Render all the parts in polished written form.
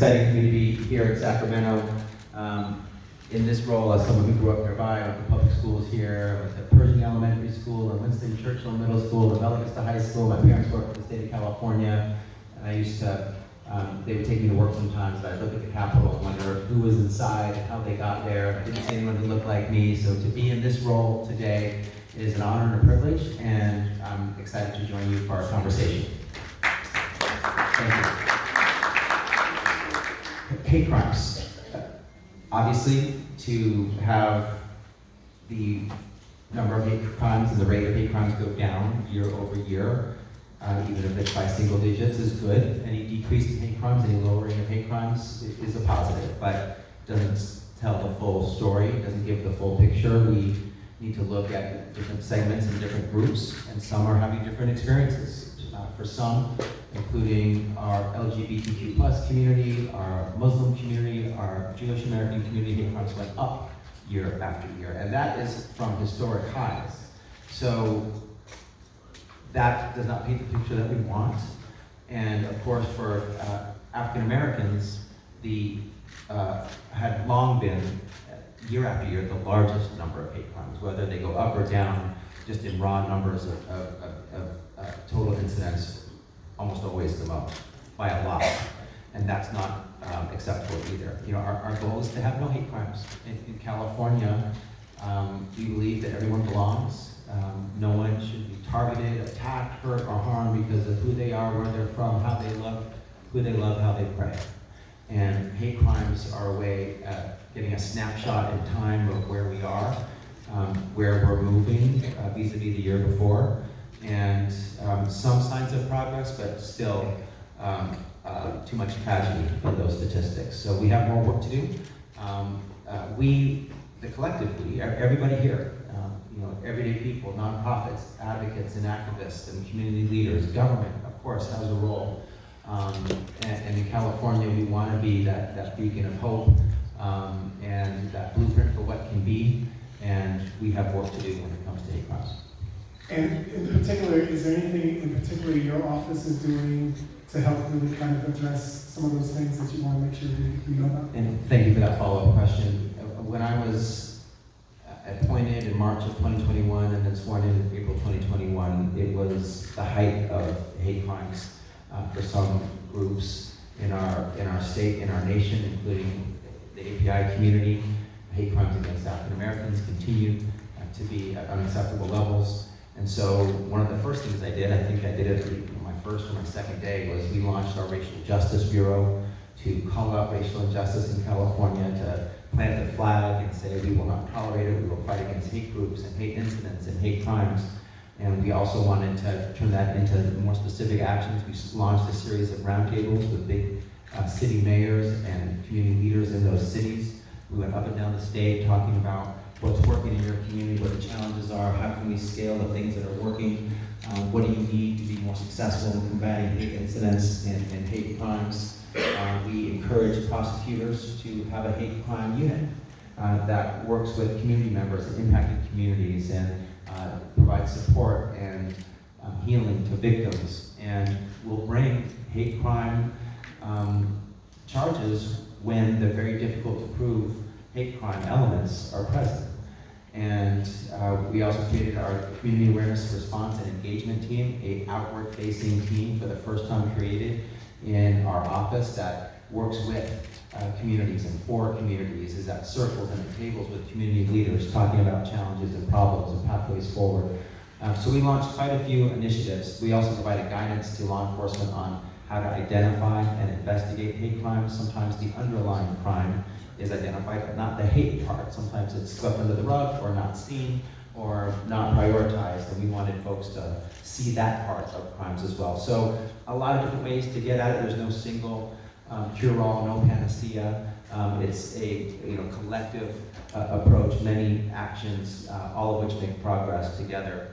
exciting for me to be here at Sacramento. In this role as someone who grew up nearby, I went to public schools here, I went to Pershing Elementary School, and Winston Churchill Middle School, and Bella Vista High School. My parents worked for the state of California, and I used to, they would take me to work sometimes, but I'd look at the Capitol and wonder who was inside, how they got there. I didn't see anyone who looked like me, so to be in this role today is an honor and a privilege, and I'm excited to join you for our conversation. Thank you. Hate crimes. Obviously, to have the number of hate crimes and the rate of hate crimes go down year over year, even if it's by single digits, is good. Any decrease in hate crimes, any lowering of hate crimes is a positive, but doesn't tell the full story, doesn't give the full picture. We need to look at different segments and different groups, and some are having different experiences. For some, including our LGBTQ plus community, our Muslim community, our Jewish American community, hate crimes went up year after year, and that is from historic highs. So that does not paint the picture that we want. And of course, for African Americans, the had long been year after year the largest number of hate crimes, whether they go up or down, just in raw numbers of total incidents, almost always the most, by a lot. And that's not acceptable either. You know, our goal is to have no hate crimes. In California, we believe that everyone belongs. No one should be targeted, attacked, hurt, or harmed because of who they are, where they're from, how they love, who they love, how they pray. And hate crimes are a way of getting a snapshot in time of where we are, where we're moving vis-a-vis the year before, and some signs of progress, but still too much tragedy in those statistics. So we have more work to do. We, the collective we, everybody here, you know, everyday people, nonprofits, advocates and activists and community leaders, government, of course, has a role. And in California, we want to be that beacon of hope and that blueprint for what can be, and we have work to do when it comes to hate crimes. And in particular, is there anything in particular your office is doing to help really kind of address some of those things that you want to make sure we know about? And thank you for that follow-up question. When I was appointed in March of 2021 and then sworn in April 2021, it was the height of hate crimes for some groups in our state, in our nation, including the API community. Hate crimes against African Americans continue to be at unacceptable levels. And so one of the first things I did, I think I did it my first or my second day, was we launched our Racial Justice Bureau to call out racial injustice in California, to plant the flag and say we will not tolerate it, we will fight against hate groups and hate incidents and hate crimes. And we also wanted to turn that into more specific actions. We launched a series of roundtables with big city mayors and community leaders in those cities. We went up and down the state talking about what's working in your community, what the challenges are, how can we scale the things that are working, what do you need to be more successful in combating hate incidents and hate crimes. We encourage prosecutors to have a hate crime unit that works with community members in impacted communities and provides support and healing to victims, and will bring hate crime charges when the very difficult to prove hate crime elements are present. And we also created our Community Awareness Response and Engagement Team, a outward-facing team for the first time created in our office that works with communities and for communities, is at circles and at tables with community leaders talking about challenges and problems and pathways forward. So we launched quite a few initiatives. We also provided guidance to law enforcement on how to identify and investigate hate crimes. Sometimes the underlying crime is identified, but not the hate part. Sometimes it's swept under the rug or not seen or not prioritized, and we wanted folks to see that part of crimes as well. So a lot of different ways to get at it. There's no single cure-all, no panacea. It's a collective approach, many actions, all of which make progress together,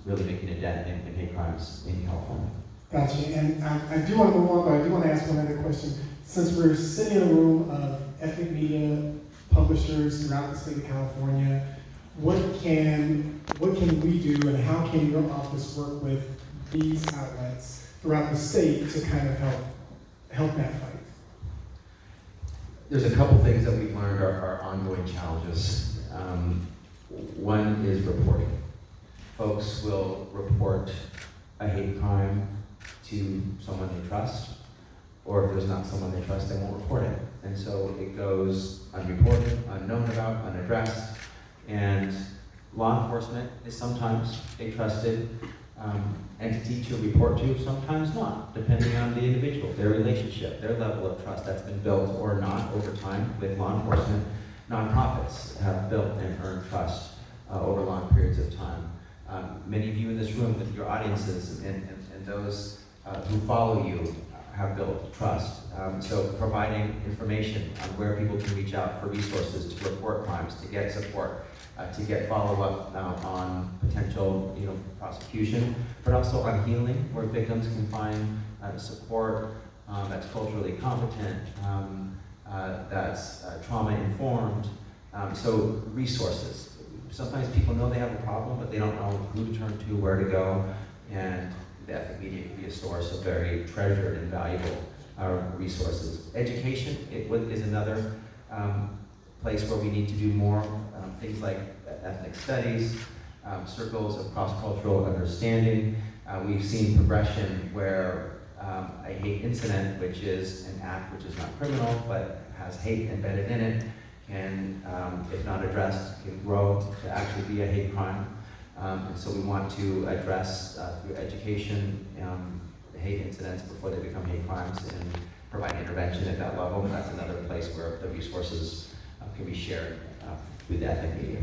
really making a dent in hate crimes in California. Gotcha. And I do want to move on, but I do want to ask one other question. Since we're sitting in a room of ethnic media publishers throughout the state of California, what can we do, and how can your office work with these outlets throughout the state to kind of help that fight? there's a couple things that we've learned are ongoing challenges. One is reporting. Folks will report a hate crime to someone they trust, or if there's not someone they trust, they won't report it. And so it goes unreported, unknown about, unaddressed, and law enforcement is sometimes a trusted entity to report to, sometimes not, depending on the individual, their relationship, their level of trust that's been built or not over time with law enforcement. Nonprofits have built and earned trust over long periods of time. Many of you in this room with your audiences and those who follow you have built trust. So providing information on where people can reach out for resources to report crimes, to get support, to get follow-up on potential prosecution, but also on healing, where victims can find support that's culturally competent, that's trauma-informed. So resources. Sometimes people know they have a problem, but they don't know who to turn to, where to go, and the ethnic media can be a source of very treasured and valuable resources. Education is another place where we need to do more. Things like ethnic studies, circles of cross-cultural understanding. We've seen progression where a hate incident, which is an act which is not criminal but has hate embedded in it, can, if not addressed, can grow to actually be a hate crime. And so we want to address through education the hate incidents before they become hate crimes and provide intervention at that level. That's another place where the resources can be shared through the ethnic media.